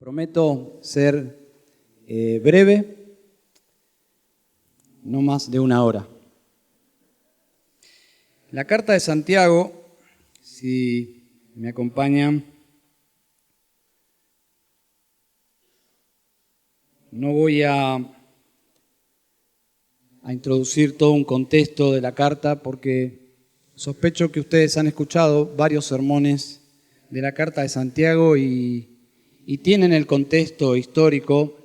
Prometo ser breve, no más de una hora. La carta de Santiago, si me acompañan, no voy a introducir todo un contexto de la carta porque sospecho que ustedes han escuchado varios sermones de la carta de Santiago y tienen el contexto histórico.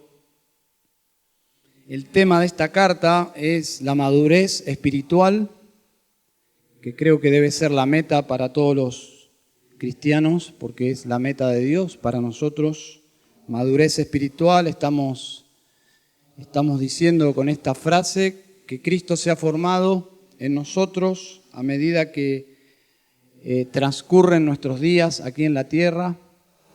El tema de esta carta es la madurez espiritual, que creo que debe ser la meta para todos los cristianos, porque es la meta de Dios para nosotros. Madurez espiritual, estamos diciendo con esta frase que Cristo se ha formado en nosotros a medida que transcurren nuestros días aquí en la tierra,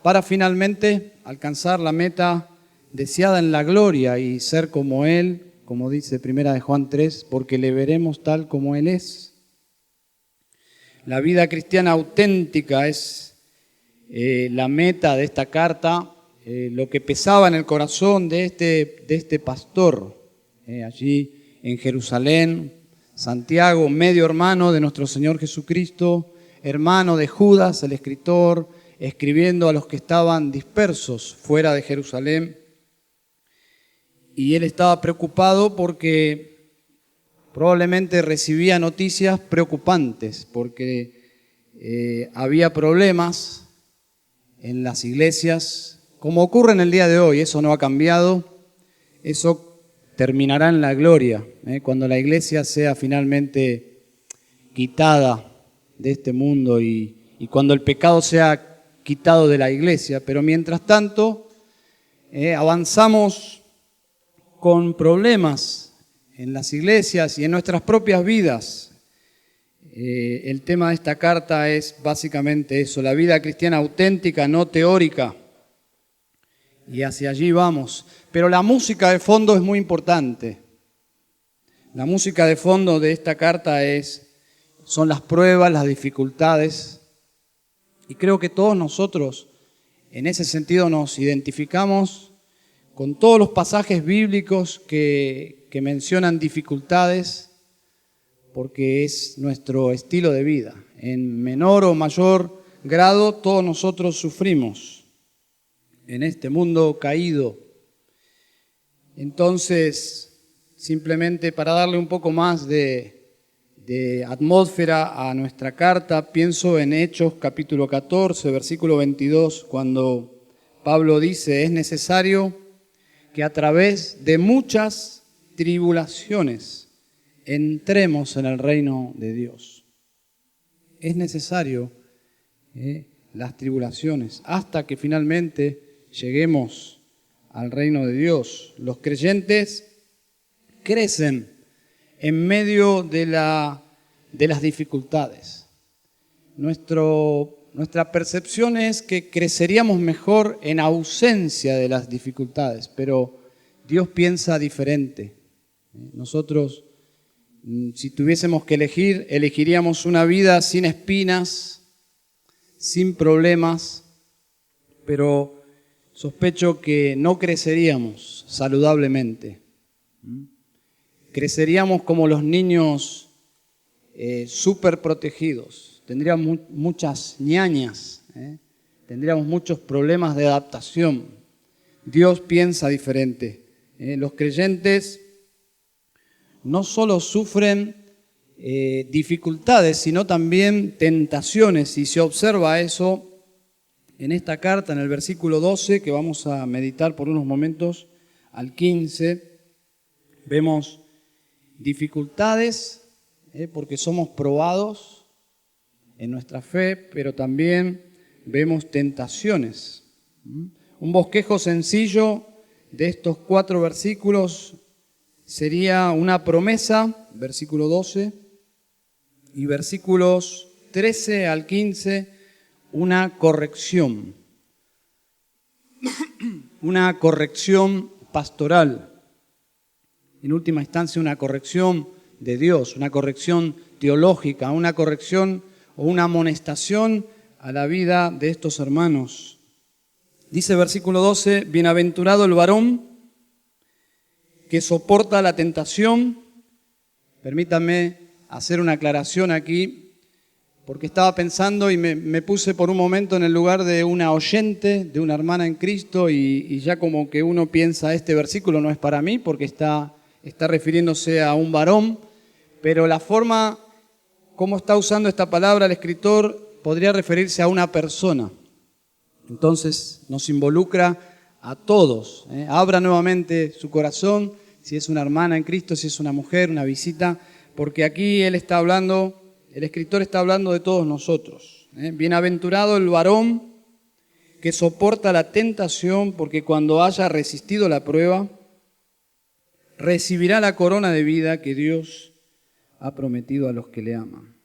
para finalmente alcanzar la meta deseada en la gloria y ser como Él, como dice 1 Juan 3, porque le veremos tal como Él es. La vida cristiana auténtica es la meta de esta carta, lo que pesaba en el corazón de este pastor, allí en Jerusalén, Santiago, medio hermano de nuestro Señor Jesucristo, hermano de Judas, el escritor, escribiendo a los que estaban dispersos fuera de Jerusalén. Y él estaba preocupado porque probablemente recibía noticias preocupantes, porque había problemas en las iglesias, como ocurre en el día de hoy. Eso no ha cambiado, eso terminará en la gloria, cuando la iglesia sea finalmente quitada de este mundo y cuando el pecado sea quitado de la iglesia. Pero mientras tanto, avanzamos con problemas en las iglesias y en nuestras propias vidas. El tema de esta carta es básicamente eso, la vida cristiana auténtica, no teórica. Y hacia allí vamos. Pero la música de fondo es muy importante. La música de fondo de esta carta son las pruebas, las dificultades. Y creo que todos nosotros en ese sentido nos identificamos con todos los pasajes bíblicos que mencionan dificultades, porque es nuestro estilo de vida. En menor o mayor grado todos nosotros sufrimos en este mundo caído. Entonces, simplemente para darle un poco más de atmósfera a nuestra carta, pienso en Hechos capítulo 14, versículo 22, cuando Pablo dice: es necesario que a través de muchas tribulaciones entremos en el reino de Dios. Es necesario las tribulaciones hasta que finalmente lleguemos al reino de Dios. Los creyentes crecen en medio de las dificultades. Nuestra percepción es que creceríamos mejor en ausencia de las dificultades, pero Dios piensa diferente. Nosotros, si tuviésemos que elegir, elegiríamos una vida sin espinas, sin problemas, pero sospecho que no creceríamos saludablemente. Creceríamos como los niños súper protegidos. Tendríamos muchas ñañas, tendríamos muchos problemas de adaptación. Dios piensa diferente. Los creyentes no solo sufren dificultades, sino también tentaciones. Y se observa eso en esta carta, en el versículo 12, que vamos a meditar por unos momentos, al 15, vemos dificultades, porque somos probados en nuestra fe, pero también vemos tentaciones. Un bosquejo sencillo de estos 4 versículos sería una promesa, versículo 12, y versículos 13 al 15, una corrección pastoral. En última instancia, una corrección de Dios, una corrección teológica, una corrección o una amonestación a la vida de estos hermanos. Dice versículo 12, bienaventurado el varón que soporta la tentación. Permítanme hacer una aclaración aquí, porque estaba pensando y me puse por un momento en el lugar de una oyente, de una hermana en Cristo, y ya como que uno piensa, este versículo no es para mí, porque está refiriéndose a un varón, pero la forma como está usando esta palabra el escritor podría referirse a una persona. Entonces nos involucra a todos. Abra nuevamente su corazón, si es una hermana en Cristo, si es una mujer, una visita, porque aquí el escritor está hablando de todos nosotros. Bienaventurado el varón que soporta la tentación, porque cuando haya resistido la prueba, recibirá la corona de vida que Dios ha prometido a los que le aman.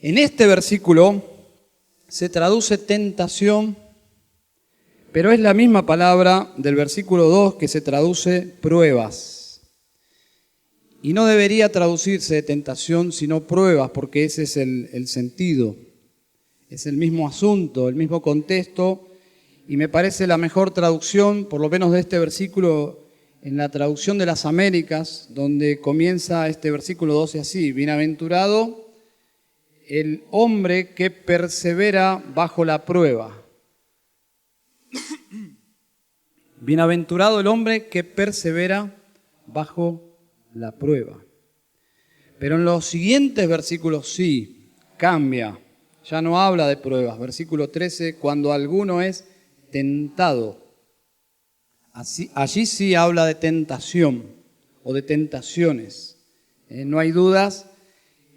En este versículo se traduce tentación, pero es la misma palabra del versículo 2 que se traduce pruebas. Y no debería traducirse tentación, sino pruebas, porque ese es el sentido. Es el mismo asunto, el mismo contexto, y me parece la mejor traducción, por lo menos de este versículo, en la traducción de las Américas, donde comienza este versículo 12 así: bienaventurado el hombre que persevera bajo la prueba. Bienaventurado el hombre que persevera bajo la prueba. Pero en los siguientes versículos sí, cambia. Ya no habla de pruebas. Versículo 13, cuando alguno es tentado. Allí sí habla de tentación o de tentaciones. No hay dudas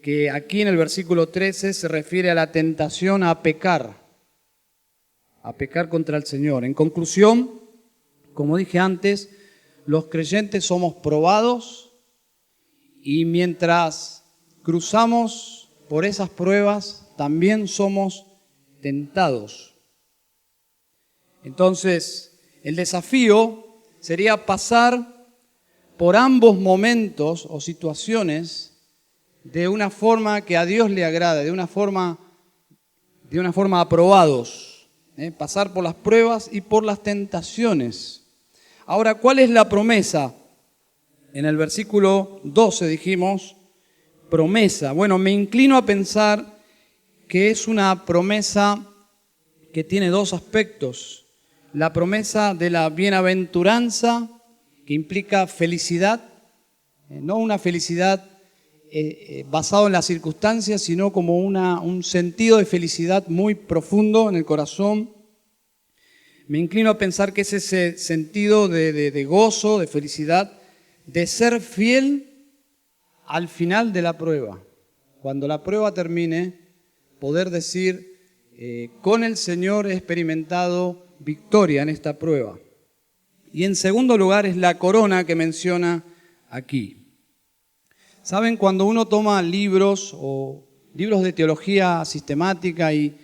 que aquí en el versículo 13 se refiere a la tentación a pecar contra el Señor. En conclusión, como dije antes, los creyentes somos probados y mientras cruzamos por esas pruebas, también somos tentados. Entonces, el desafío sería pasar por ambos momentos o situaciones de una forma que a Dios le agrade, de una forma aprobados, pasar por las pruebas y por las tentaciones. Ahora, ¿cuál es la promesa? En el versículo 12 dijimos, promesa. Bueno, me inclino a pensar que es una promesa que tiene dos aspectos. La promesa de la bienaventuranza, que implica felicidad, no una felicidad basado en las circunstancias, sino como un sentido de felicidad muy profundo en el corazón. Me inclino a pensar que es ese sentido de gozo, de felicidad, de ser fiel al final de la prueba. Cuando la prueba termine, poder decir, con el Señor he experimentado victoria en esta prueba. Y en segundo lugar es la corona que menciona aquí. ¿Saben? Cuando uno toma libros de teología sistemática y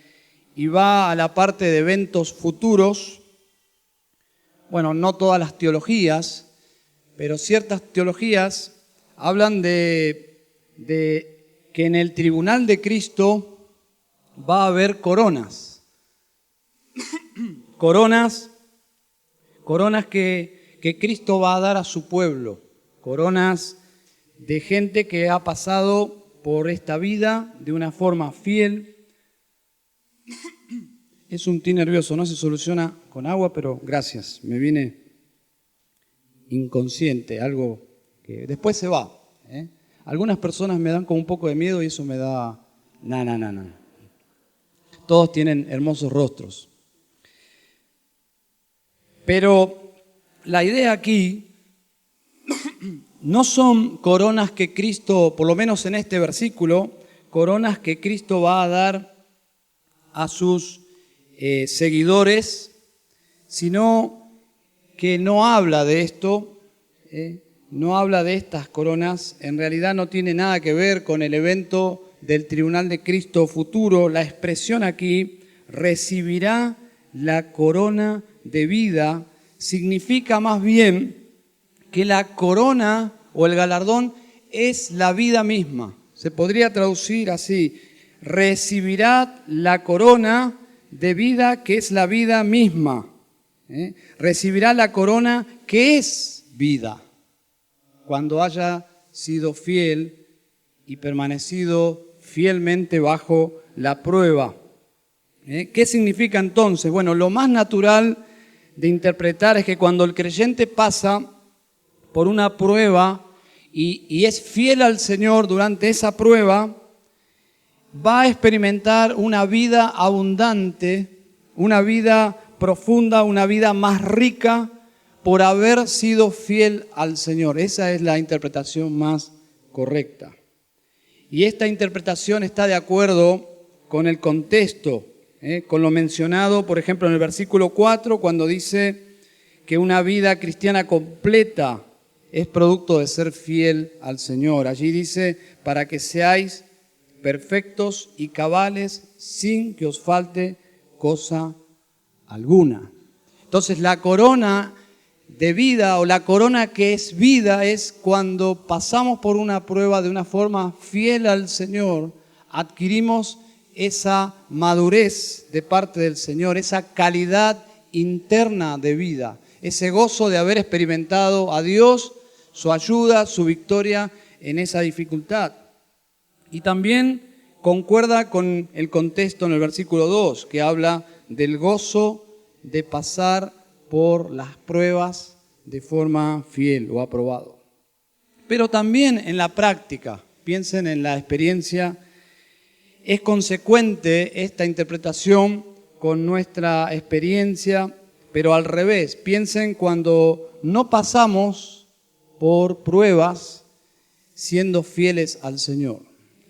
va a la parte de eventos futuros, bueno, no todas las teologías, pero ciertas teologías hablan de que en el tribunal de Cristo va a haber coronas. Coronas que Cristo va a dar a su pueblo. Coronas de gente que ha pasado por esta vida de una forma fiel. Es un té nervioso, no se soluciona con agua, pero gracias, me vine inconsciente, algo que después se va. Algunas personas me dan como un poco de miedo y eso me da... No. Todos tienen hermosos rostros. Pero la idea aquí no son coronas que Cristo, por lo menos en este versículo, coronas que Cristo va a dar a sus seguidores, sino que no habla de esto, no habla de estas coronas, en realidad no tiene nada que ver con el evento del tribunal de Cristo futuro. La expresión aquí, recibirá la corona de vida, significa más bien que la corona o el galardón es la vida misma. Se podría traducir así: recibirá la corona de vida que es la vida misma. Recibirá la corona que es vida cuando haya sido fiel y permanecido fielmente bajo la prueba. ¿Qué significa entonces? Bueno, lo más natural de interpretar es que cuando el creyente pasa por una prueba y es fiel al Señor durante esa prueba, va a experimentar una vida abundante, una vida profunda, una vida más rica por haber sido fiel al Señor. Esa es la interpretación más correcta. Y esta interpretación está de acuerdo con el contexto, con lo mencionado, por ejemplo, en el versículo 4, cuando dice que una vida cristiana completa es producto de ser fiel al Señor. Allí dice, para que seáis perfectos y cabales sin que os falte cosa alguna. Entonces la corona de vida o la corona que es vida es cuando pasamos por una prueba de una forma fiel al Señor, adquirimos esa madurez de parte del Señor, esa calidad interna de vida, ese gozo de haber experimentado a Dios, su ayuda, su victoria en esa dificultad. Y también concuerda con el contexto en el versículo 2, que habla del gozo de pasar por las pruebas de forma fiel o aprobado. Pero también en la práctica, piensen en la experiencia, es consecuente esta interpretación con nuestra experiencia, pero al revés. Piensen cuando no pasamos por pruebas siendo fieles al Señor.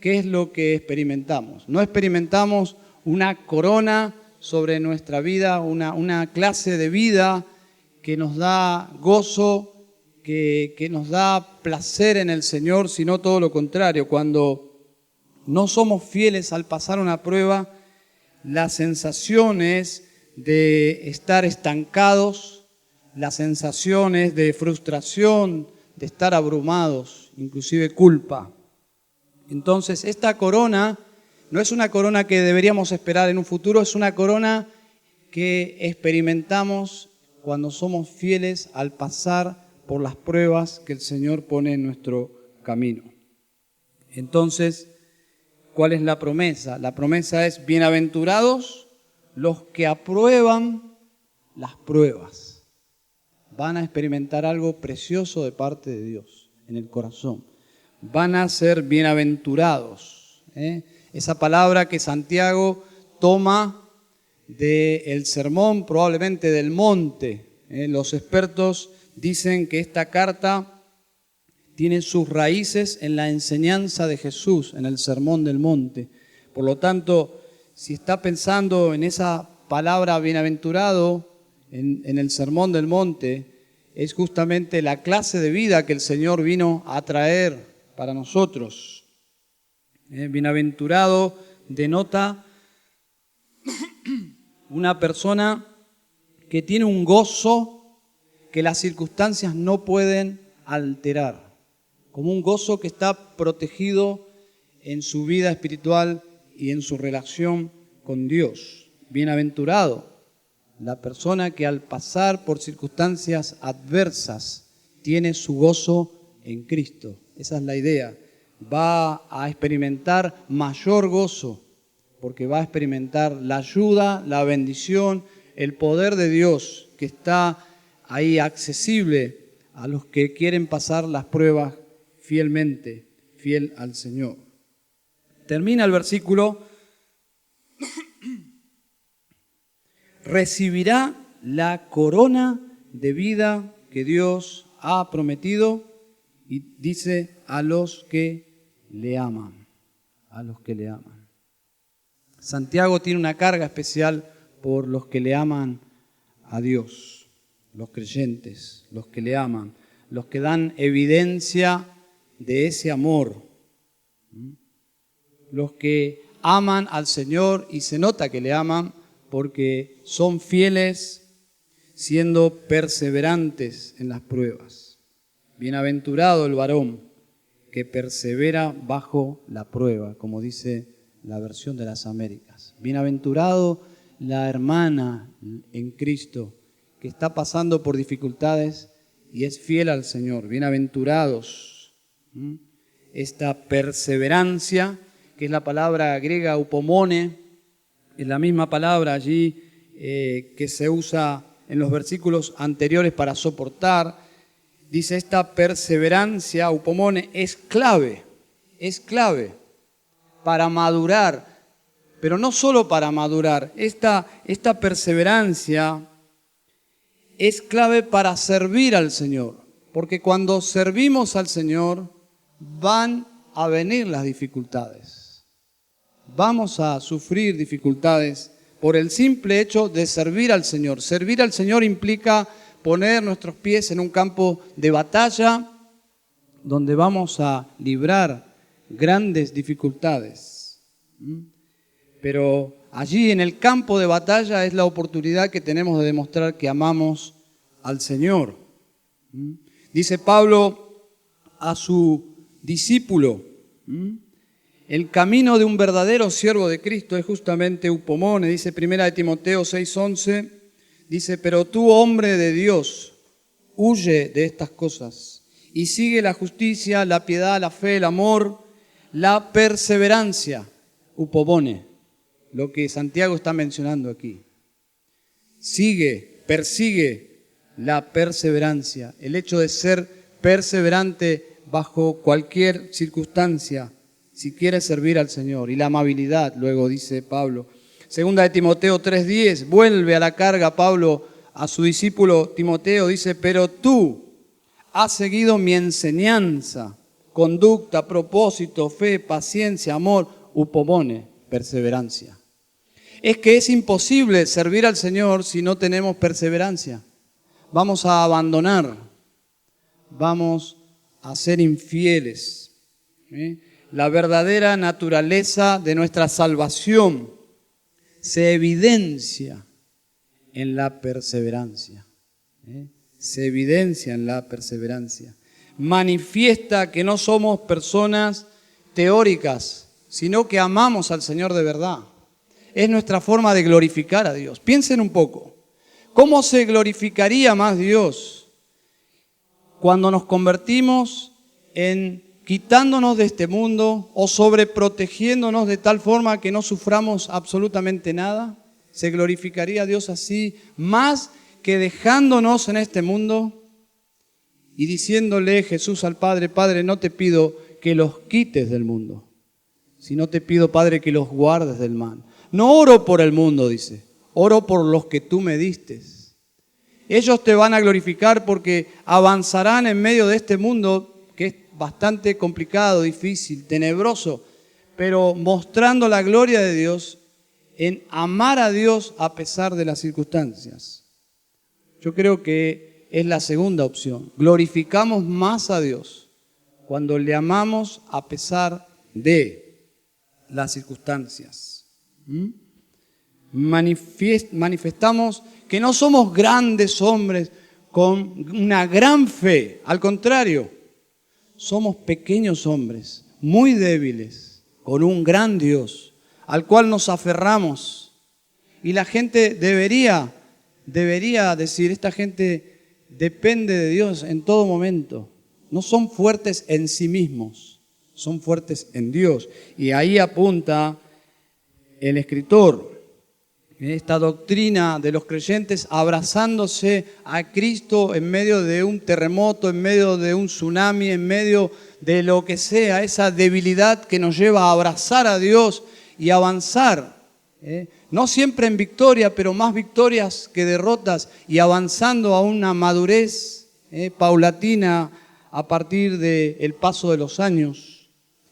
¿Qué es lo que experimentamos? No experimentamos una corona sobre nuestra vida, una clase de vida que nos da gozo, que nos da placer en el Señor, sino todo lo contrario. Cuando no somos fieles al pasar una prueba, las sensaciones de estar estancados, las sensaciones de frustración, de estar abrumados, inclusive culpa. Entonces, esta corona no es una corona que deberíamos esperar en un futuro, es una corona que experimentamos cuando somos fieles al pasar por las pruebas que el Señor pone en nuestro camino. Entonces, ¿cuál es la promesa? La promesa es, bienaventurados los que aprueban las pruebas. Van a experimentar algo precioso de parte de Dios en el corazón. Van a ser bienaventurados. Esa palabra que Santiago toma del sermón, probablemente del monte. Los expertos dicen que esta carta tiene sus raíces en la enseñanza de Jesús, en el sermón del monte. Por lo tanto, si está pensando en esa palabra bienaventurado en el sermón del monte, es justamente la clase de vida que el Señor vino a traer para nosotros. Bienaventurado denota una persona que tiene un gozo que las circunstancias no pueden alterar, como un gozo que está protegido en su vida espiritual y en su relación con Dios. Bienaventurado la persona que al pasar por circunstancias adversas tiene su gozo en Cristo. Esa es la idea. Va a experimentar mayor gozo porque va a experimentar la ayuda, la bendición, el poder de Dios que está ahí accesible a los que quieren pasar las pruebas fielmente, fiel al Señor. Termina el versículo, recibirá la corona de vida que Dios ha prometido y dice a los que le aman, a los que le aman. Santiago tiene una carga especial por los que le aman a Dios, los creyentes, los que le aman, los que dan evidencia de ese amor, los que aman al Señor y se nota que le aman porque son fieles siendo perseverantes en las pruebas. Bienaventurado el varón que persevera bajo la prueba, como dice la versión de las Américas. Bienaventurado la hermana en Cristo que está pasando por dificultades y es fiel al Señor. Bienaventurados. Esta perseverancia, que es la palabra griega upomone, es la misma palabra allí que se usa en los versículos anteriores para soportar. Dice, esta perseverancia, upomone, es clave para madurar, pero no solo para madurar. Esta perseverancia es clave para servir al Señor, porque cuando servimos al Señor van a venir las dificultades. Vamos a sufrir dificultades por el simple hecho de servir al Señor. Servir al Señor implica poner nuestros pies en un campo de batalla donde vamos a librar grandes dificultades. Pero allí en el campo de batalla es la oportunidad que tenemos de demostrar que amamos al Señor. Dice Pablo a su discípulo, el camino de un verdadero siervo de Cristo es justamente upomone. Dice 1 Timoteo 6:11, dice, pero tú, hombre de Dios, huye de estas cosas y sigue la justicia, la piedad, la fe, el amor, la perseverancia, upomone, lo que Santiago está mencionando aquí. Persigue la perseverancia, el hecho de ser perseverante bajo cualquier circunstancia, si quieres servir al Señor. Y la amabilidad, luego dice Pablo. Segunda de Timoteo 3:10, vuelve a la carga Pablo a su discípulo Timoteo, dice, pero tú has seguido mi enseñanza, conducta, propósito, fe, paciencia, amor, upomone, perseverancia. Es que es imposible servir al Señor si no tenemos perseverancia. Vamos a abandonar, vamos a ser infieles. La verdadera naturaleza de nuestra salvación se evidencia en la perseverancia. Se evidencia en la perseverancia. Manifiesta que no somos personas teóricas, sino que amamos al Señor de verdad. Es nuestra forma de glorificar a Dios. Piensen un poco, ¿cómo se glorificaría más Dios cuando nos convertimos en quitándonos de este mundo o sobreprotegiéndonos de tal forma que no suframos absolutamente nada? ¿Se glorificaría a Dios así más que dejándonos en este mundo y diciéndole Jesús al Padre, Padre, no te pido que los quites del mundo, sino te pido, Padre, que los guardes del mal? No oro por el mundo, dice, oro por los que tú me diste. Ellos te van a glorificar porque avanzarán en medio de este mundo que es bastante complicado, difícil, tenebroso, pero mostrando la gloria de Dios en amar a Dios a pesar de las circunstancias. Yo creo que es la segunda opción. Glorificamos más a Dios cuando le amamos a pesar de las circunstancias. Manifestamos que no somos grandes hombres con una gran fe. Al contrario, somos pequeños hombres, muy débiles, con un gran Dios, al cual nos aferramos. Y la gente debería decir, esta gente depende de Dios en todo momento. No son fuertes en sí mismos, son fuertes en Dios. Y ahí apunta el escritor, esta doctrina de los creyentes abrazándose a Cristo en medio de un terremoto, en medio de un tsunami, en medio de lo que sea, esa debilidad que nos lleva a abrazar a Dios y avanzar. No siempre en victoria, pero más victorias que derrotas, y avanzando a una madurez paulatina a partir del paso de los años.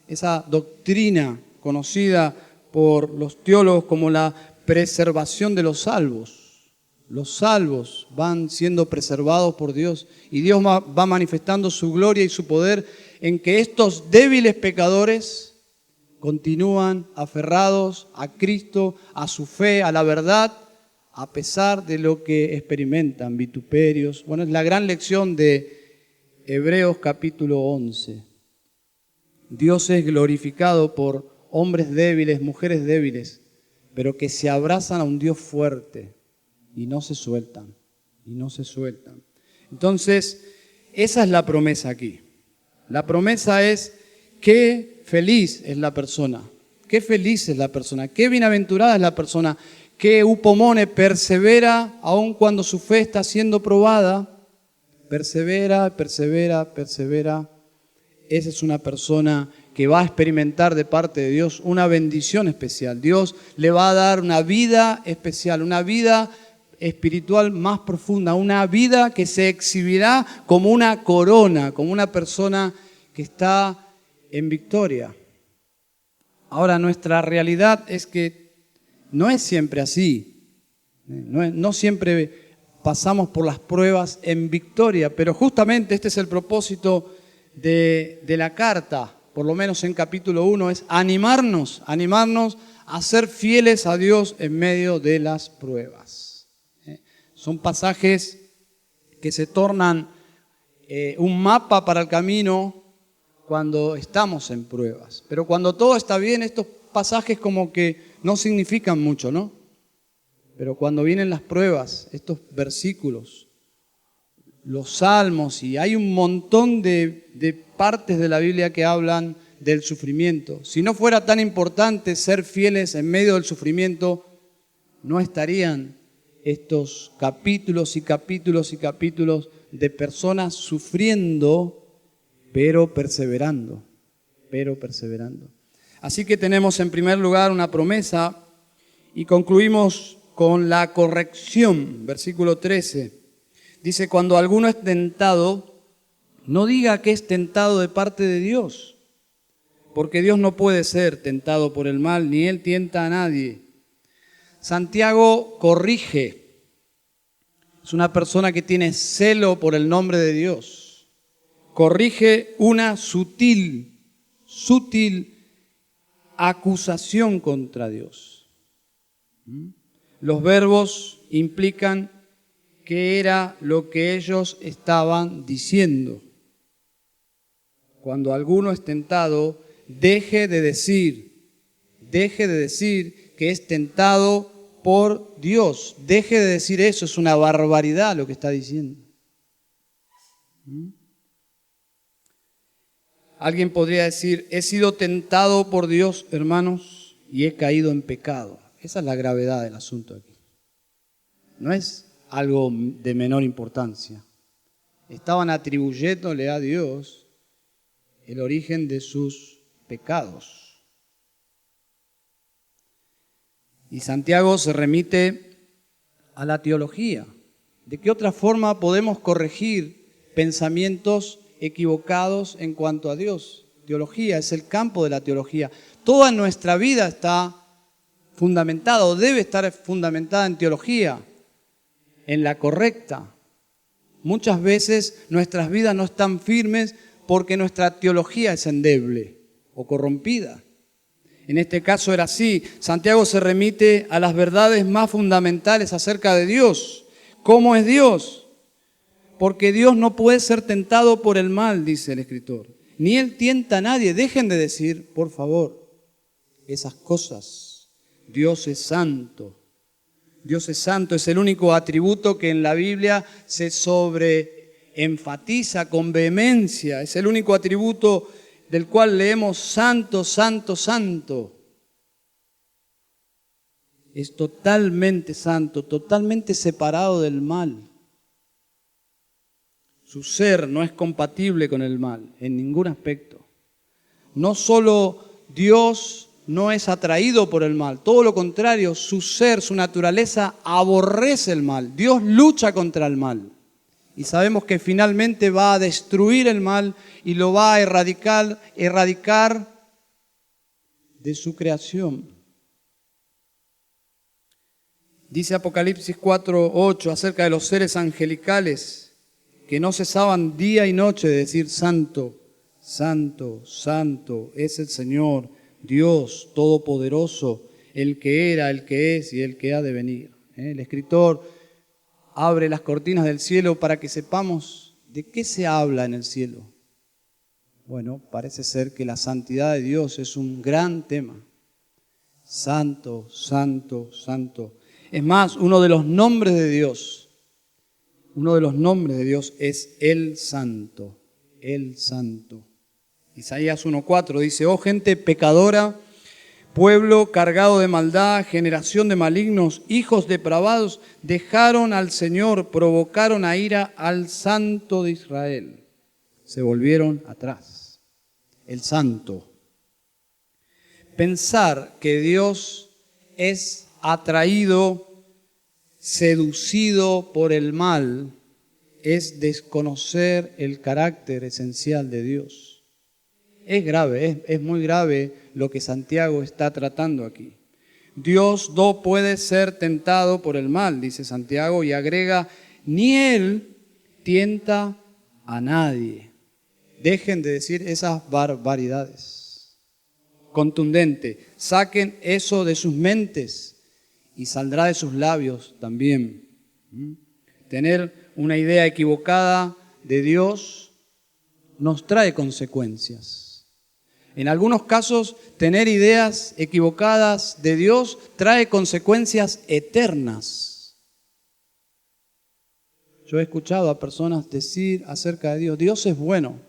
Esa doctrina conocida por los teólogos como la preservación de los salvos. Los salvos van siendo preservados por Dios y Dios va manifestando su gloria y su poder en que estos débiles pecadores continúan aferrados a Cristo, a su fe, a la verdad, a pesar de lo que experimentan, vituperios. Bueno, es la gran lección de Hebreos capítulo 11. Dios es glorificado por hombres débiles, mujeres débiles, pero que se abrazan a un Dios fuerte y no se sueltan, y no se sueltan. Entonces, esa es la promesa aquí. La promesa es: qué feliz es la persona, qué feliz es la persona, qué bienaventurada es la persona que upomone, persevera aun cuando su fe está siendo probada. Persevera, persevera, persevera. Esa es una persona que va a experimentar de parte de Dios una bendición especial. Dios le va a dar una vida especial, una vida espiritual más profunda, una vida que se exhibirá como una corona, como una persona que está en victoria. Ahora, nuestra realidad es que no es siempre así. No siempre pasamos por las pruebas en victoria, pero justamente este es el propósito de la carta, por lo menos en capítulo 1, es animarnos a ser fieles a Dios en medio de las pruebas. Son pasajes que se tornan un mapa para el camino cuando estamos en pruebas. Pero cuando todo está bien, estos pasajes como que no significan mucho, ¿no? Pero cuando vienen las pruebas, estos versículos, los salmos, y hay un montón de partes de la Biblia que hablan del sufrimiento. Si no fuera tan importante ser fieles en medio del sufrimiento, no estarían estos capítulos y capítulos y capítulos de personas sufriendo, pero perseverando, pero perseverando. Así que tenemos en primer lugar una promesa y concluimos con la corrección. Versículo 13. Dice: cuando alguno es tentado, no diga que es tentado de parte de Dios, porque Dios no puede ser tentado por el mal, ni Él tienta a nadie. Santiago corrige. Es una persona que tiene celo por el nombre de Dios. Corrige una sutil acusación contra Dios. Los verbos implican qué era lo que ellos estaban diciendo. Cuando alguno es tentado, deje de decir que es tentado por Dios. Deje de decir eso, es una barbaridad lo que está diciendo. Alguien podría decir: he sido tentado por Dios, hermanos, y he caído en pecado. Esa es la gravedad del asunto aquí. No es algo de menor importancia. Estaban atribuyéndole a Dios el origen de sus pecados. Y Santiago se remite a la teología. ¿De qué otra forma podemos corregir pensamientos equivocados en cuanto a Dios? Teología es el campo de la teología. Toda nuestra vida está fundamentada o debe estar fundamentada en teología, en la correcta. Muchas veces nuestras vidas no están firmes porque nuestra teología es endeble o corrompida. En este caso era así. Santiago se remite a las verdades más fundamentales acerca de Dios. ¿Cómo es Dios? Porque Dios no puede ser tentado por el mal, dice el escritor. Ni Él tienta a nadie. Dejen de decir, por favor, esas cosas. Dios es santo. Dios es santo, es el único atributo que en la Biblia se sobreenfatiza con vehemencia. Es el único atributo del cual leemos santo, santo, santo. Es totalmente santo, totalmente separado del mal. Su ser no es compatible con el mal en ningún aspecto. No solo Dios no es atraído por el mal, todo lo contrario, su ser, su naturaleza aborrece el mal. Dios lucha contra el mal. Y sabemos que finalmente va a destruir el mal y lo va a erradicar de su creación. Dice Apocalipsis 4:8 acerca de los seres angelicales que no cesaban día y noche de decir: santo, santo, santo es el Señor, Dios Todopoderoso, el que era, el que es y el que ha de venir. El escritor abre las cortinas del cielo para que sepamos de qué se habla en el cielo. Bueno, parece ser que la santidad de Dios es un gran tema. santo, santo, santo. Es más, uno de los nombres de Dios es el Santo, el Santo. Isaías 1:4 dice, oh gente pecadora, pueblo cargado de maldad, generación de malignos, hijos depravados, dejaron al Señor, provocaron a ira al Santo de Israel. Se volvieron atrás. El Santo. Pensar que Dios es atraído, seducido por el mal, es desconocer el carácter esencial de Dios. Es grave, es muy grave lo que Santiago está tratando aquí. Dios no puede ser tentado por el mal, dice Santiago, y agrega, ni Él tienta a nadie. Dejen de decir esas barbaridades. Contundente, saquen eso de sus mentes y saldrá de sus labios también. Tener una idea equivocada de Dios nos trae consecuencias. En algunos casos, tener ideas equivocadas de Dios trae consecuencias eternas. Yo he escuchado a personas decir acerca de Dios, Dios es bueno.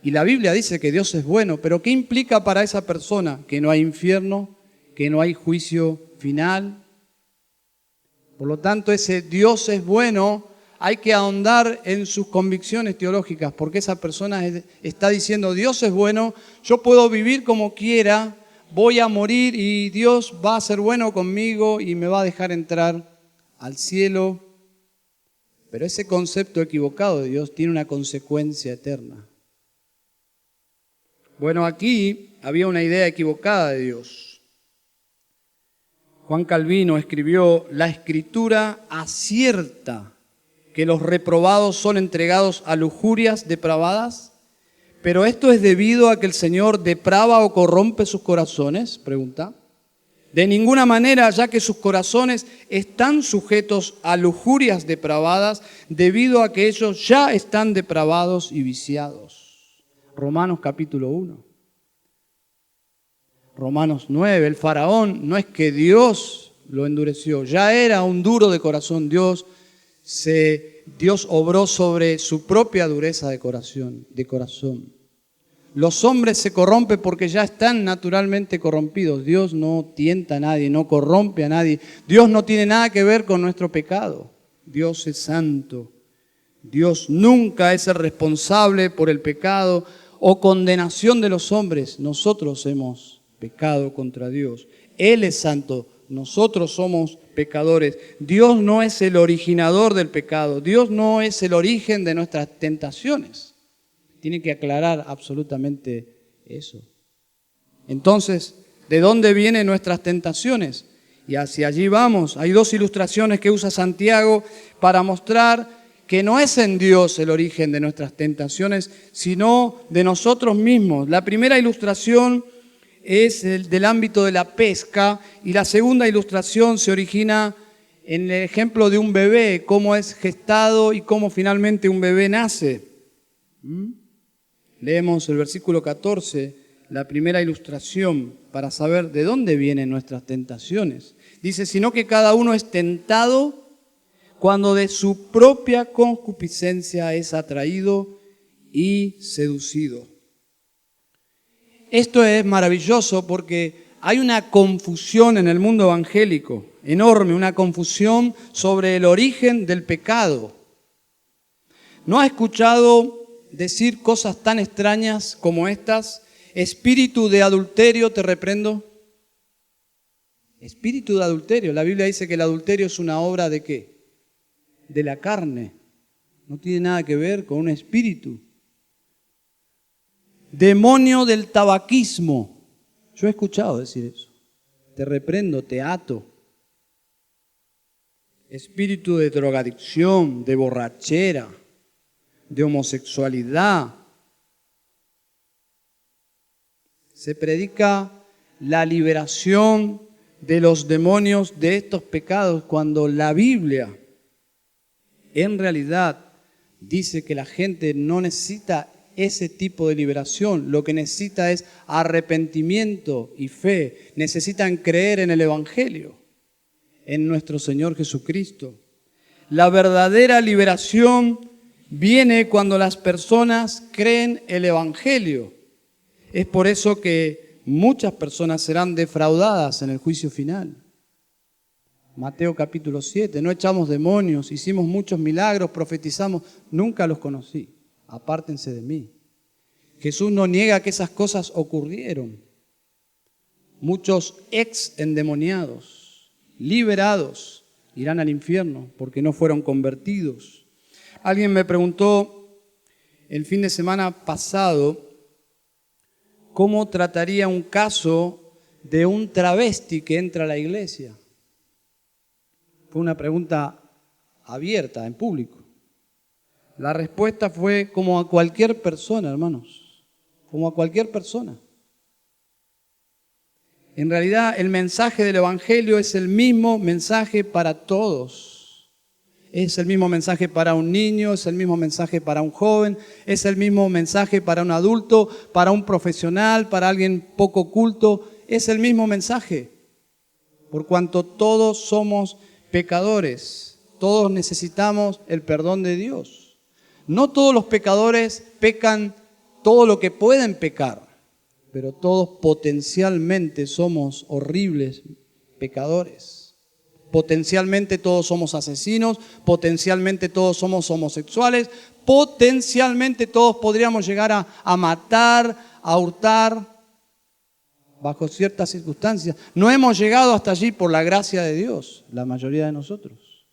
Y la Biblia dice que Dios es bueno, pero ¿qué implica para esa persona? Que no hay infierno, que no hay juicio final. Por lo tanto, ese Dios es bueno, hay que ahondar en sus convicciones teológicas, porque esa persona está diciendo, Dios es bueno, yo puedo vivir como quiera, voy a morir y Dios va a ser bueno conmigo y me va a dejar entrar al cielo. Pero ese concepto equivocado de Dios tiene una consecuencia eterna. Bueno, aquí había una idea equivocada de Dios. Juan Calvino escribió, la Escritura acierta que los reprobados son entregados a lujurias depravadas, pero esto es debido a que el Señor deprava o corrompe sus corazones, pregunta. De ninguna manera, ya que sus corazones están sujetos a lujurias depravadas, debido a que ellos ya están depravados y viciados. Romanos capítulo 1. Romanos 9, el faraón no es que Dios lo endureció, ya era un duro de corazón. Dios obró sobre su propia dureza de corazón. Los hombres se corrompen porque ya están naturalmente corrompidos. Dios no tienta a nadie, no corrompe a nadie. Dios no tiene nada que ver con nuestro pecado. Dios es santo. Dios nunca es el responsable por el pecado o condenación de los hombres. Nosotros hemos pecado contra Dios. Él es santo. Nosotros somos pecadores. Dios no es el originador del pecado. Dios no es el origen de nuestras tentaciones. Tiene que aclarar absolutamente eso. Entonces, ¿de dónde vienen nuestras tentaciones? Y hacia allí vamos. Hay dos ilustraciones que usa Santiago para mostrar que no es en Dios el origen de nuestras tentaciones, sino de nosotros mismos. La primera ilustración es del ámbito de la pesca y la segunda ilustración se origina en el ejemplo de un bebé, cómo es gestado y cómo finalmente un bebé nace. Leemos el versículo 14, la primera ilustración, para saber de dónde vienen nuestras tentaciones. Dice, sino que cada uno es tentado cuando de su propia concupiscencia es atraído y seducido. Esto es maravilloso porque hay una confusión en el mundo evangélico, enorme, una confusión sobre el origen del pecado. ¿No ha escuchado decir cosas tan extrañas como estas? Espíritu de adulterio, te reprendo. Espíritu de adulterio. La Biblia dice que el adulterio es una obra ¿de qué? De la carne. No tiene nada que ver con un espíritu. Demonio del tabaquismo. Yo he escuchado decir eso. Te reprendo, te ato. Espíritu de drogadicción, de borrachera, de homosexualidad. Se predica la liberación de los demonios de estos pecados cuando la Biblia en realidad dice que la gente no necesita ese tipo de liberación. Lo que necesita es arrepentimiento y fe. Necesitan creer en el Evangelio, en nuestro Señor Jesucristo. La verdadera liberación viene cuando las personas creen el Evangelio. Es por eso que muchas personas serán defraudadas en el juicio final. Mateo capítulo 7, no echamos demonios, hicimos muchos milagros, profetizamos, nunca los conocí, apártense de mí. Jesús no niega que esas cosas ocurrieron. Muchos ex endemoniados, liberados, irán al infierno porque no fueron convertidos. Alguien me preguntó el fin de semana pasado cómo trataría un caso de un travesti que entra a la iglesia. Fue una pregunta abierta, en público. La respuesta fue como a cualquier persona, hermanos, como a cualquier persona. En realidad, el mensaje del Evangelio es el mismo mensaje para todos. Es el mismo mensaje para un niño, es el mismo mensaje para un joven, es el mismo mensaje para un adulto, para un profesional, para alguien poco culto. Es el mismo mensaje, por cuanto todos somos pecadores, todos necesitamos el perdón de Dios. No todos los pecadores pecan todo lo que pueden pecar, pero todos potencialmente somos horribles pecadores. Potencialmente todos somos asesinos, potencialmente todos somos homosexuales, potencialmente todos podríamos llegar a matar, a hurtar, bajo ciertas circunstancias. No hemos llegado hasta allí por la gracia de Dios, la mayoría de nosotros.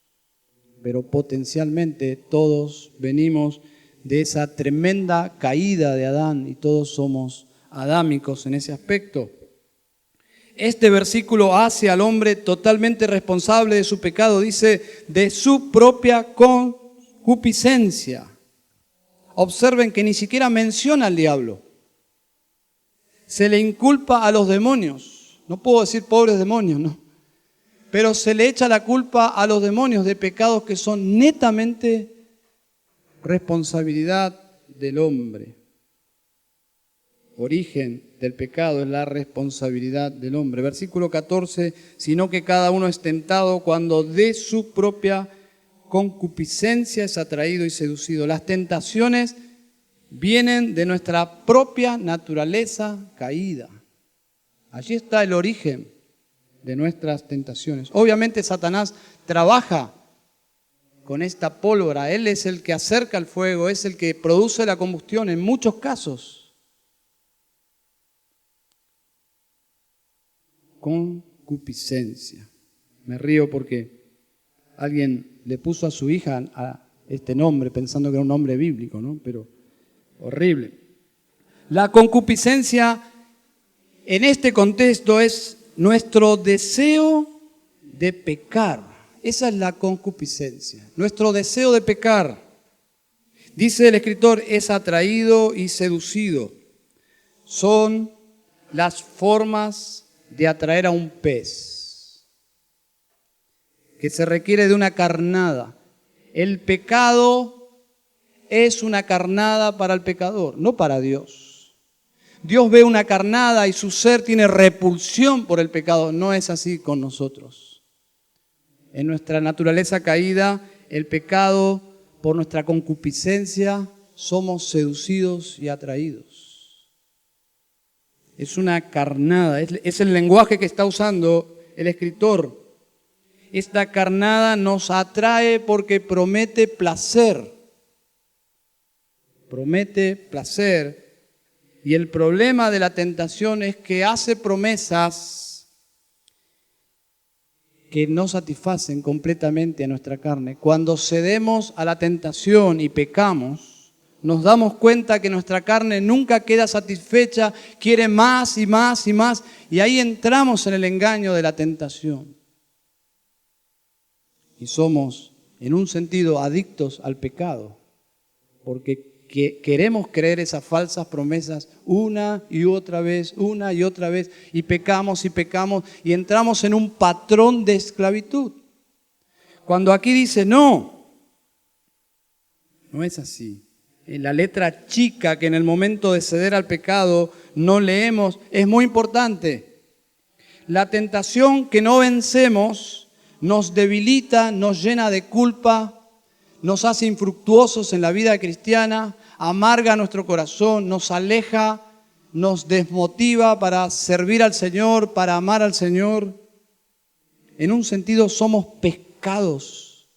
Pero potencialmente todos venimos de esa tremenda caída de Adán y todos somos adámicos en ese aspecto. Este versículo hace al hombre totalmente responsable de su pecado, dice, de su propia concupiscencia. Observen que ni siquiera menciona al diablo. Se le inculpa a los demonios. No puedo decir pobres demonios, no. Pero se le echa la culpa a los demonios de pecados que son netamente responsabilidad del hombre. Origen del pecado es la responsabilidad del hombre. Versículo 14, sino que cada uno es tentado cuando de su propia concupiscencia es atraído y seducido. Las tentaciones vienen de nuestra propia naturaleza caída. Allí está el origen de nuestras tentaciones. Obviamente Satanás trabaja con esta pólvora. Él es el que acerca el fuego, es el que produce la combustión en muchos casos. Concupiscencia. Me río porque alguien le puso a su hija a este nombre pensando que era un nombre bíblico, ¿no? Pero horrible. La concupiscencia en este contexto es nuestro deseo de pecar. Esa es la concupiscencia, nuestro deseo de pecar. Dice el escritor, es atraído y seducido. Son las formas de atraer a un pez, que se requiere de una carnada. El pecado es una carnada para el pecador, no para Dios. Dios ve una carnada y su ser tiene repulsión por el pecado. No es así con nosotros. En nuestra naturaleza caída, el pecado, por nuestra concupiscencia, somos seducidos y atraídos. Es una carnada, es el lenguaje que está usando el escritor. Esta carnada nos atrae porque promete placer. Promete placer. Y el problema de la tentación es que hace promesas que no satisfacen completamente a nuestra carne. Cuando cedemos a la tentación y pecamos, nos damos cuenta que nuestra carne nunca queda satisfecha, quiere más y más y más, y ahí entramos en el engaño de la tentación. Y somos, en un sentido, adictos al pecado, porque queremos creer esas falsas promesas una y otra vez, y pecamos y entramos en un patrón de esclavitud. Cuando aquí dice no es así. la letra chica que en el momento de ceder al pecado no leemos, es muy importante. La tentación que no vencemos nos debilita, nos llena de culpa, nos hace infructuosos en la vida cristiana, amarga nuestro corazón, nos aleja, nos desmotiva para servir al Señor, para amar al Señor. En un sentido somos pescados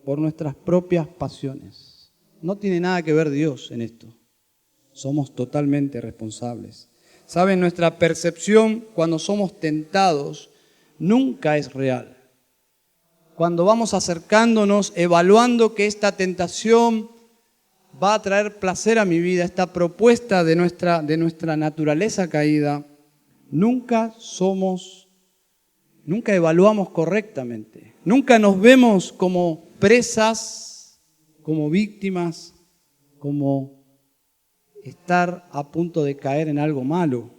por nuestras propias pasiones. No tiene nada que ver Dios en esto. Somos totalmente responsables. ¿Saben? Nuestra percepción cuando somos tentados nunca es real. Cuando vamos acercándonos, evaluando que esta tentación va a traer placer a mi vida, esta propuesta de nuestra naturaleza caída, nunca evaluamos correctamente. Nunca nos vemos como presas, como víctimas, como estar a punto de caer en algo malo.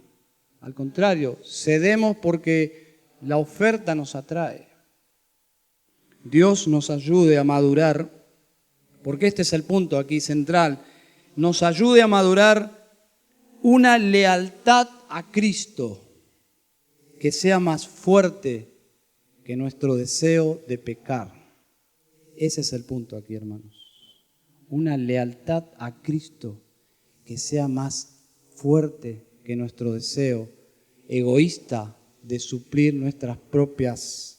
Al contrario, cedemos porque la oferta nos atrae. Dios nos ayude a madurar, porque este es el punto aquí central, nos ayude a madurar una lealtad a Cristo que sea más fuerte que nuestro deseo de pecar. Ese es el punto aquí, hermanos. Una lealtad a Cristo que sea más fuerte que nuestro deseo egoísta de suplir nuestros propios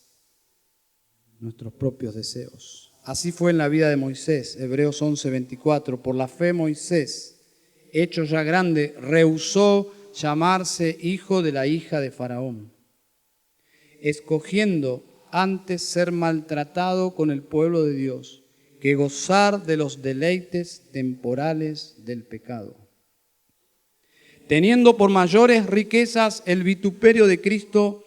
deseos. Así fue en la vida de Moisés, Hebreos 11:24. Por la fe Moisés, hecho ya grande, rehusó llamarse hijo de la hija de Faraón, escogiendo antes ser maltratado con el pueblo de Dios que gozar de los deleites temporales del pecado, teniendo por mayores riquezas el vituperio de Cristo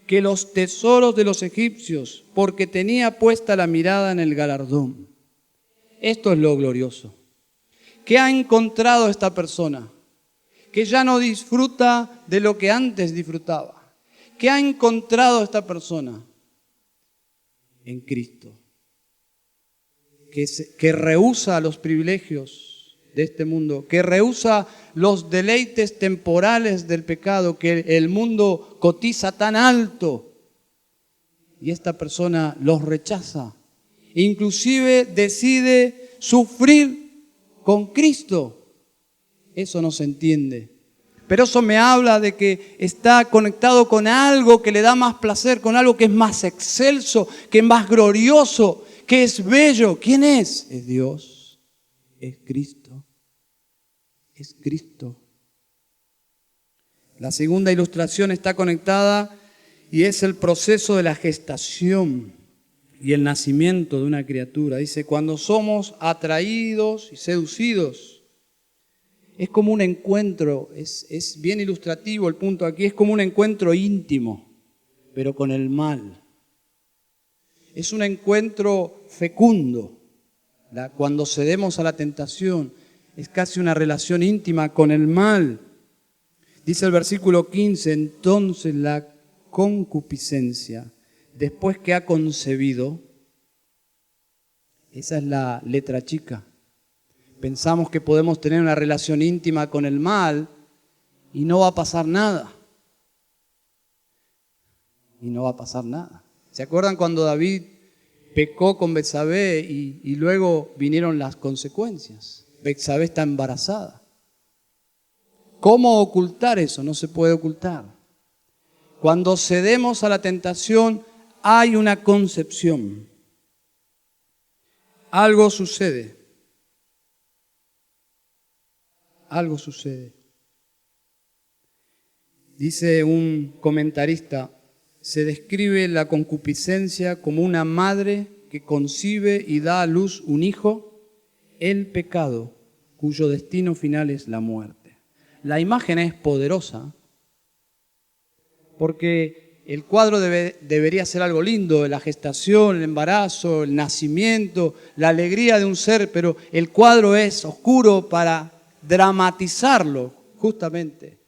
que los tesoros de los egipcios, porque tenía puesta la mirada en el galardón. Esto es lo glorioso. ¿Qué ha encontrado esta persona? Que ya no disfruta de lo que antes disfrutaba. ¿Qué ha encontrado esta persona? En Cristo. Que rehúsa los privilegios de este mundo, que rehúsa los deleites temporales del pecado que el mundo cotiza tan alto, y esta persona los rechaza, inclusive decide sufrir con Cristo. Eso no se entiende, pero eso me habla de que está conectado con algo que le da más placer, con algo que es más excelso, que es más glorioso, que es bello. ¿Quién es? Es Dios, es Cristo. Es Cristo. La segunda ilustración está conectada y es el proceso de la gestación y el nacimiento de una criatura. Dice, cuando somos atraídos y seducidos, es como un encuentro, es bien ilustrativo el punto aquí, es como un encuentro íntimo, pero con el mal. Es un encuentro fecundo. Cuando cedemos a la tentación, es casi una relación íntima con el mal. Dice el versículo 15, entonces la concupiscencia, después que ha concebido, esa es la letra chica. Pensamos que podemos tener una relación íntima con el mal y no va a pasar nada. Y no va a pasar nada. ¿Se acuerdan cuando David pecó con Betsabé y luego vinieron las consecuencias? Betsabé está embarazada. ¿Cómo ocultar eso? No se puede ocultar. Cuando cedemos a la tentación, hay una concepción. Algo sucede. Algo sucede. Dice un comentarista, se describe la concupiscencia como una madre que concibe y da a luz un hijo, el pecado, cuyo destino final es la muerte. La imagen es poderosa porque el cuadro debería ser algo lindo, la gestación, el embarazo, el nacimiento, la alegría de un ser, pero el cuadro es oscuro para dramatizarlo, justamente.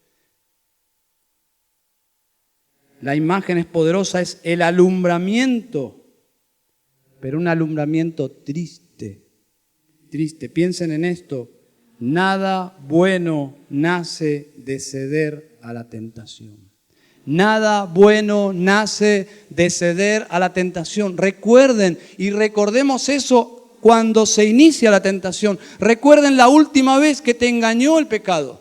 La imagen es poderosa, es el alumbramiento pero un alumbramiento triste. Triste. Piensen en esto. Nada bueno nace de ceder a la tentación. Nada bueno nace de ceder a la tentación. Recuerden y recordemos eso cuando se inicia la tentación. Recuerden la última vez que te engañó el pecado.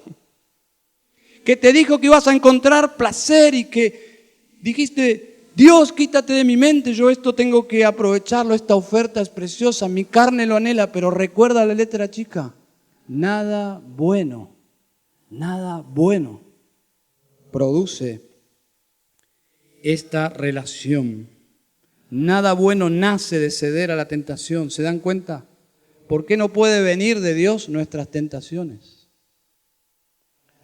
Que te dijo que ibas a encontrar placer y que dijiste, Dios, quítate de mi mente, yo esto tengo que aprovecharlo, esta oferta es preciosa, mi carne lo anhela, pero recuerda la letra chica, nada bueno produce esta relación. Nada bueno nace de ceder a la tentación, ¿se dan cuenta? ¿Por qué no puede venir de Dios nuestras tentaciones?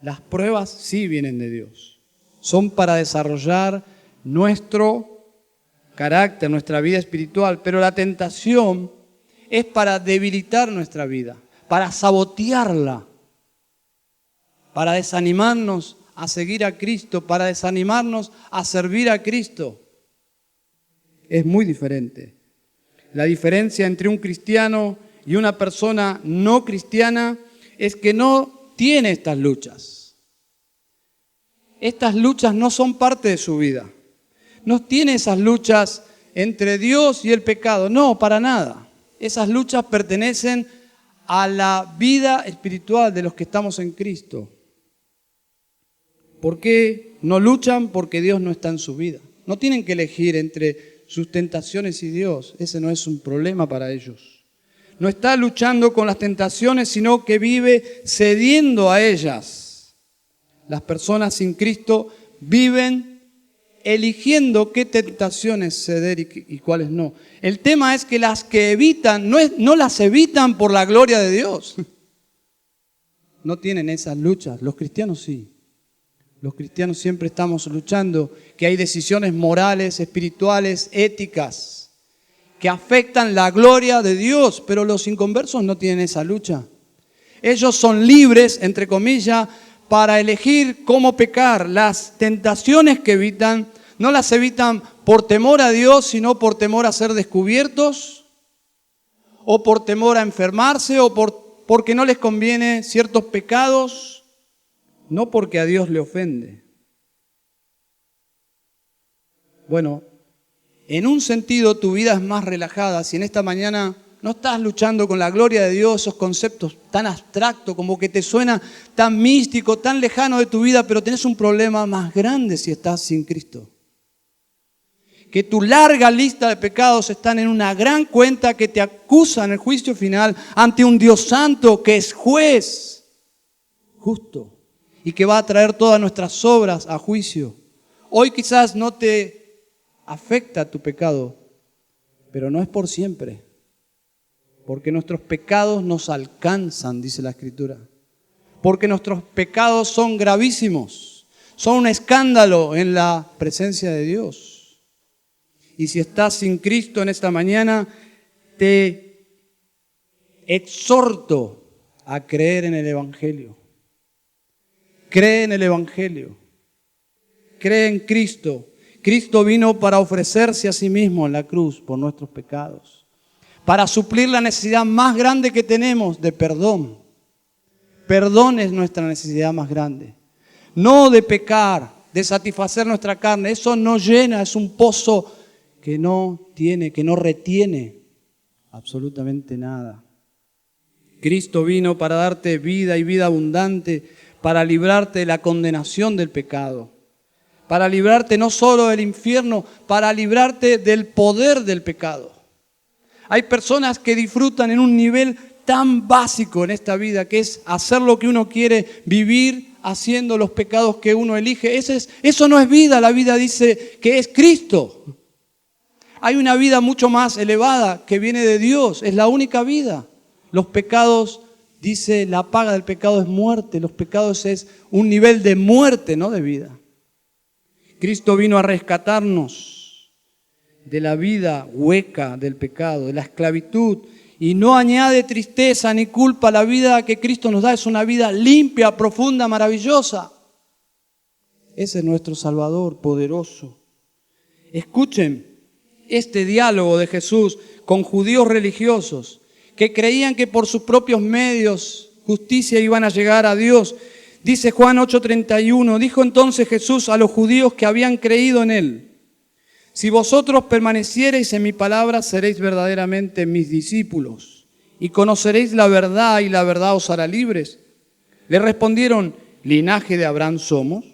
Las pruebas sí vienen de Dios, son para desarrollar nuestro carácter, nuestra vida espiritual, pero la tentación es para debilitar nuestra vida, para sabotearla, para desanimarnos a seguir a Cristo, para desanimarnos a servir a Cristo. Es muy diferente. La diferencia entre un cristiano y una persona no cristiana es que no tiene estas luchas. Estas luchas no son parte de su vida. No tiene esas luchas entre Dios y el pecado. No, para nada. Esas luchas pertenecen a la vida espiritual de los que estamos en Cristo. ¿Por qué no luchan? Porque Dios no está en su vida. No tienen que elegir entre sus tentaciones y Dios. Ese no es un problema para ellos. No está luchando con las tentaciones, sino que vive cediendo a ellas. Las personas sin Cristo viven eligiendo qué tentaciones ceder y cuáles no. El tema es que las que evitan, no las evitan por la gloria de Dios. No tienen esas luchas. Los cristianos sí. Los cristianos siempre estamos luchando, que hay decisiones morales, espirituales, éticas, que afectan la gloria de Dios, pero los inconversos no tienen esa lucha. Ellos son libres, entre comillas, para elegir cómo pecar. Las tentaciones que evitan, no las evitan por temor a Dios, sino por temor a ser descubiertos, o por temor a enfermarse, o porque no les conviene ciertos pecados, no porque a Dios le ofende. Bueno, en un sentido tu vida es más relajada si en esta mañana no estás luchando con la gloria de Dios, esos conceptos tan abstractos, como que te suena tan místico, tan lejano de tu vida, pero tenés un problema más grande si estás sin Cristo. Que tu larga lista de pecados están en una gran cuenta que te acusa en el juicio final ante un Dios santo que es juez justo y que va a traer todas nuestras obras a juicio. Hoy quizás no te afecta tu pecado, pero no es por siempre. Porque nuestros pecados nos alcanzan, dice la Escritura. Porque nuestros pecados son gravísimos, son un escándalo en la presencia de Dios. Y si estás sin Cristo en esta mañana, te exhorto a creer en el Evangelio. Cree en el Evangelio. Cree en Cristo. Cristo vino para ofrecerse a sí mismo en la cruz por nuestros pecados. Para suplir la necesidad más grande que tenemos de perdón. Perdón es nuestra necesidad más grande. No de pecar, de satisfacer nuestra carne. Eso no llena, es un pozo que no retiene absolutamente nada. Cristo vino para darte vida y vida abundante, para librarte de la condenación del pecado, para librarte no solo del infierno, para librarte del poder del pecado. Hay personas que disfrutan en un nivel tan básico en esta vida, que es hacer lo que uno quiere, vivir haciendo los pecados que uno elige. Eso no es vida, la vida dice que es Cristo. Hay una vida mucho más elevada que viene de Dios, es la única vida. Los pecados, dice, la paga del pecado es muerte, los pecados es un nivel de muerte, no de vida. Cristo vino a rescatarnos de la vida hueca del pecado, de la esclavitud, y no añade tristeza ni culpa. La vida que Cristo nos da es una vida limpia, profunda, maravillosa. Ese es nuestro Salvador poderoso. Escuchen este diálogo de Jesús con judíos religiosos que creían que por sus propios medios, justicia, iban a llegar a Dios. Dice Juan 8:31, dijo entonces Jesús a los judíos que habían creído en Él: si vosotros permaneciereis en mi palabra, seréis verdaderamente mis discípulos y conoceréis la verdad y la verdad os hará libres. Le respondieron: linaje de Abraham somos,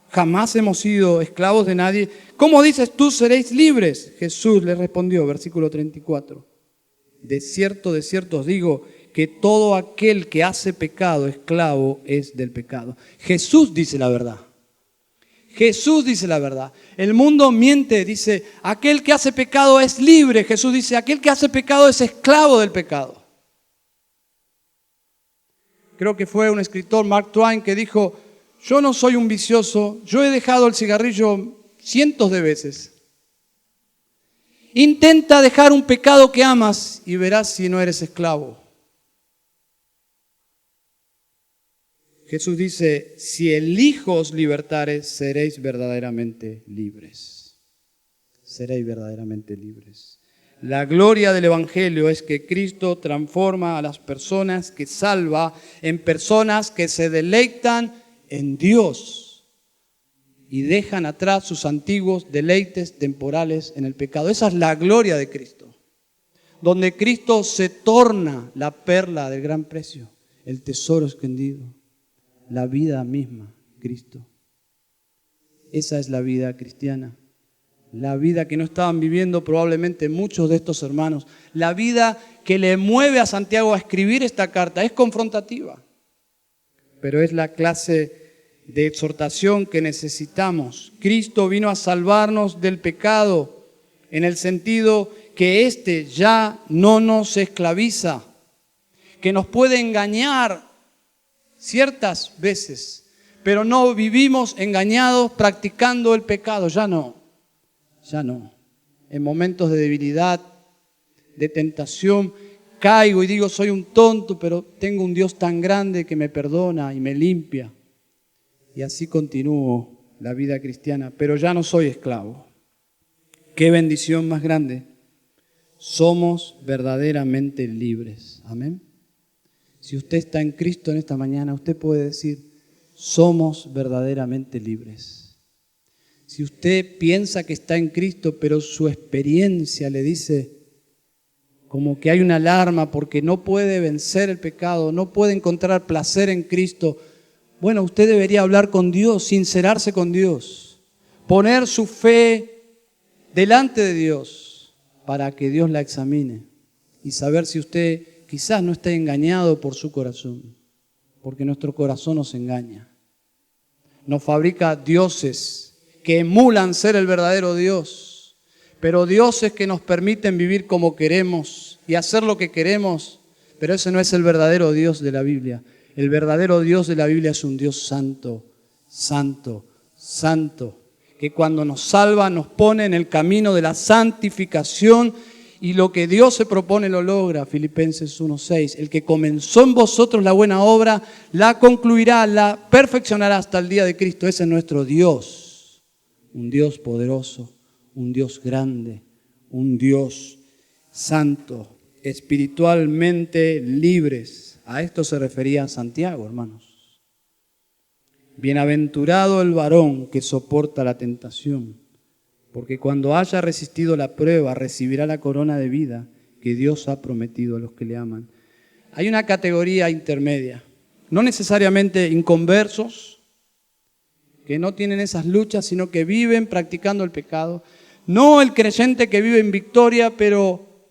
jamás hemos sido esclavos de nadie. ¿Cómo dices tú seréis libres? Jesús les respondió, versículo 34. De cierto os digo que todo aquel que hace pecado, esclavo es del pecado. Jesús dice la verdad. Jesús dice la verdad. El mundo miente, dice, aquel que hace pecado es libre. Jesús dice, aquel que hace pecado es esclavo del pecado. Creo que fue un escritor, Mark Twain, que dijo: yo no soy un vicioso, yo he dejado el cigarrillo cientos de veces. Intenta dejar un pecado que amas y verás si no eres esclavo. Jesús dice: si el Hijo os libertare, seréis verdaderamente libres. Seréis verdaderamente libres. La gloria del Evangelio es que Cristo transforma a las personas que salva en personas que se deleitan en Dios y dejan atrás sus antiguos deleites temporales en el pecado. Esa es la gloria de Cristo, donde Cristo se torna la perla del gran precio, el tesoro escondido, la vida misma, Cristo. Esa es la vida cristiana. La vida que no estaban viviendo probablemente muchos de estos hermanos. La vida que le mueve a Santiago a escribir esta carta es confrontativa, pero es la clase de exhortación que necesitamos. Cristo vino a salvarnos del pecado en el sentido que éste ya no nos esclaviza, que nos puede engañar ciertas veces, pero no vivimos engañados practicando el pecado, ya no. En momentos de debilidad, de tentación, caigo y digo soy un tonto, pero tengo un Dios tan grande que me perdona y me limpia. Y así continúo la vida cristiana, pero ya no soy esclavo. Qué bendición más grande. Somos verdaderamente libres. Amén. Si usted está en Cristo en esta mañana, usted puede decir: somos verdaderamente libres. Si usted piensa que está en Cristo, pero su experiencia le dice como que hay una alarma porque no puede vencer el pecado, no puede encontrar placer en Cristo, bueno, usted debería hablar con Dios, sincerarse con Dios, poner su fe delante de Dios para que Dios la examine y saber si usted quizás no está engañado por su corazón, porque nuestro corazón nos engaña. Nos fabrica dioses que emulan ser el verdadero Dios, pero dioses que nos permiten vivir como queremos y hacer lo que queremos, pero ese no es el verdadero Dios de la Biblia. El verdadero Dios de la Biblia es un Dios santo, santo, santo, que cuando nos salva nos pone en el camino de la santificación y lo que Dios se propone lo logra. Filipenses 1:6, el que comenzó en vosotros la buena obra, la concluirá, la perfeccionará hasta el día de Cristo. Ese es nuestro Dios. Un Dios poderoso, un Dios grande, un Dios santo, espiritualmente libres. A esto se refería Santiago, hermanos. Bienaventurado el varón que soporta la tentación, porque cuando haya resistido la prueba, recibirá la corona de vida que Dios ha prometido a los que le aman. Hay una categoría intermedia, no necesariamente inconversos, que no tienen esas luchas, sino que viven practicando el pecado. No el creyente que vive en victoria, pero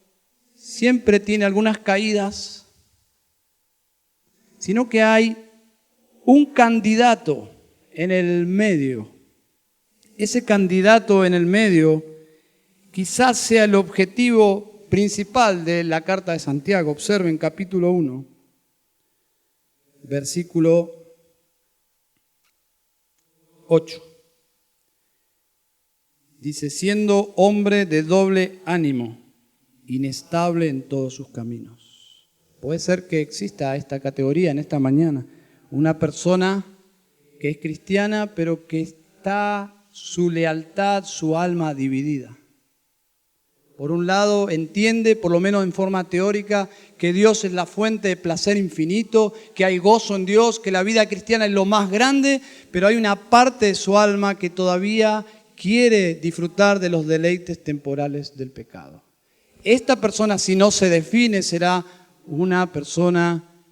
siempre tiene algunas caídas, sino que hay un candidato en el medio. Ese candidato en el medio quizás sea el objetivo principal de la carta de Santiago. Observen capítulo 1, versículo 8. Dice: siendo hombre de doble ánimo, inestable en todos sus caminos. Puede ser que exista esta categoría en esta mañana. Una persona que es cristiana, pero que está su lealtad, su alma dividida. Por un lado, entiende, por lo menos en forma teórica, que Dios es la fuente de placer infinito, que hay gozo en Dios, que la vida cristiana es lo más grande, pero hay una parte de su alma que todavía quiere disfrutar de los deleites temporales del pecado. Esta persona, si no se define, será una persona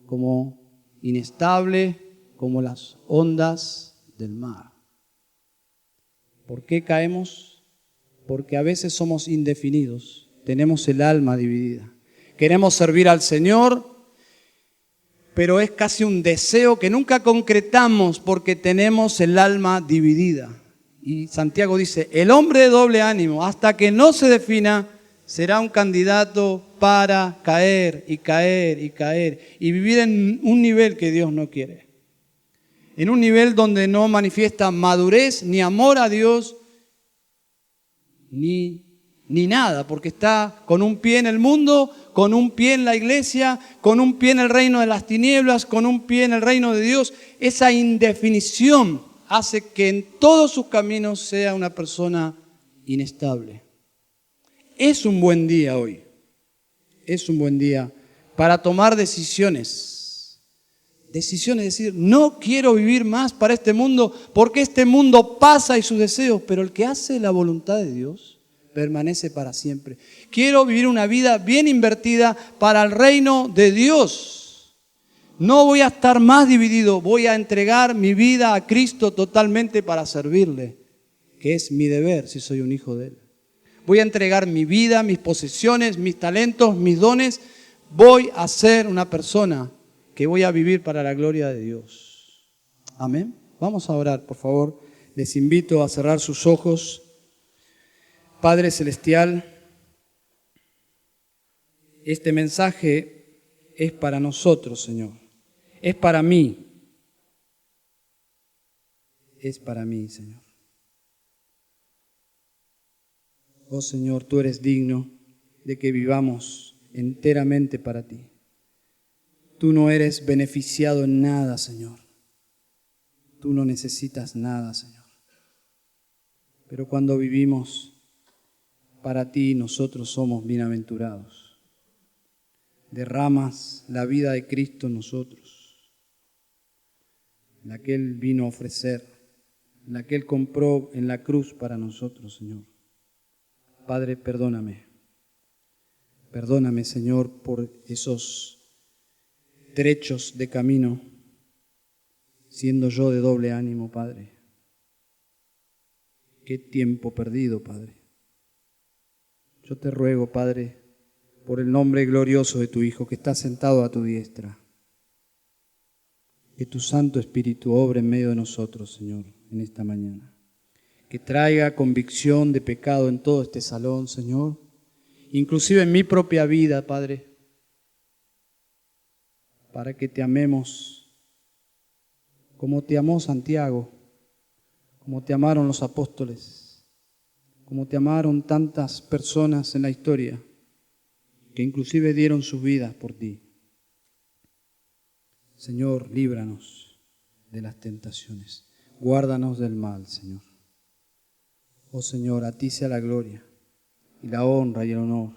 como inestable, como las ondas del mar. ¿Por qué caemos? Porque a veces somos indefinidos, tenemos el alma dividida. Queremos servir al Señor, pero es casi un deseo que nunca concretamos porque tenemos el alma dividida. Y Santiago dice, el hombre de doble ánimo, hasta que no se defina, será un candidato para caer y caer y caer y vivir en un nivel que Dios no quiere. En un nivel donde no manifiesta madurez, ni amor a Dios, ni nada, porque está con un pie en el mundo, con un pie en la iglesia, con un pie en el reino de las tinieblas, con un pie en el reino de Dios. Esa indefinición hace que en todos sus caminos sea una persona inestable. Es un buen día hoy, es un buen día para tomar decisiones. Decisiones, es decir, no quiero vivir más para este mundo porque este mundo pasa y sus deseos, pero el que hace la voluntad de Dios permanece para siempre. Quiero vivir una vida bien invertida para el reino de Dios. No voy a estar más dividido, voy a entregar mi vida a Cristo totalmente para servirle, que es mi deber si soy un hijo de Él. Voy a entregar mi vida, mis posesiones, mis talentos, mis dones. Voy a ser una persona que voy a vivir para la gloria de Dios. Amén. Vamos a orar, por favor. Les invito a cerrar sus ojos. Padre Celestial, este mensaje es para nosotros, Señor. Es para mí. Es para mí, Señor. Oh Señor, tú eres digno de que vivamos enteramente para ti. Tú no eres beneficiado en nada, Señor. Tú no necesitas nada, Señor. Pero cuando vivimos para ti, nosotros somos bienaventurados. Derramas la vida de Cristo en nosotros, la que Él vino a ofrecer, la que Él compró en la cruz para nosotros, Señor. Padre, perdóname. Perdóname, Señor, por esos trechos de camino, siendo yo de doble ánimo, Padre. Qué tiempo perdido, Padre. Yo te ruego, Padre, por el nombre glorioso de tu Hijo que está sentado a tu diestra, que tu Santo Espíritu obre en medio de nosotros, Señor, en esta mañana. Que traiga convicción de pecado en todo este salón, Señor, inclusive en mi propia vida, Padre, para que te amemos como te amó Santiago, como te amaron los apóstoles, como te amaron tantas personas en la historia que inclusive dieron sus vidas por ti. Señor, líbranos de las tentaciones, guárdanos del mal, Señor. Oh Señor, a ti sea la gloria y la honra y el honor.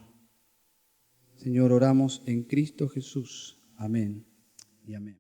Señor, oramos en Cristo Jesús. Amén y amén.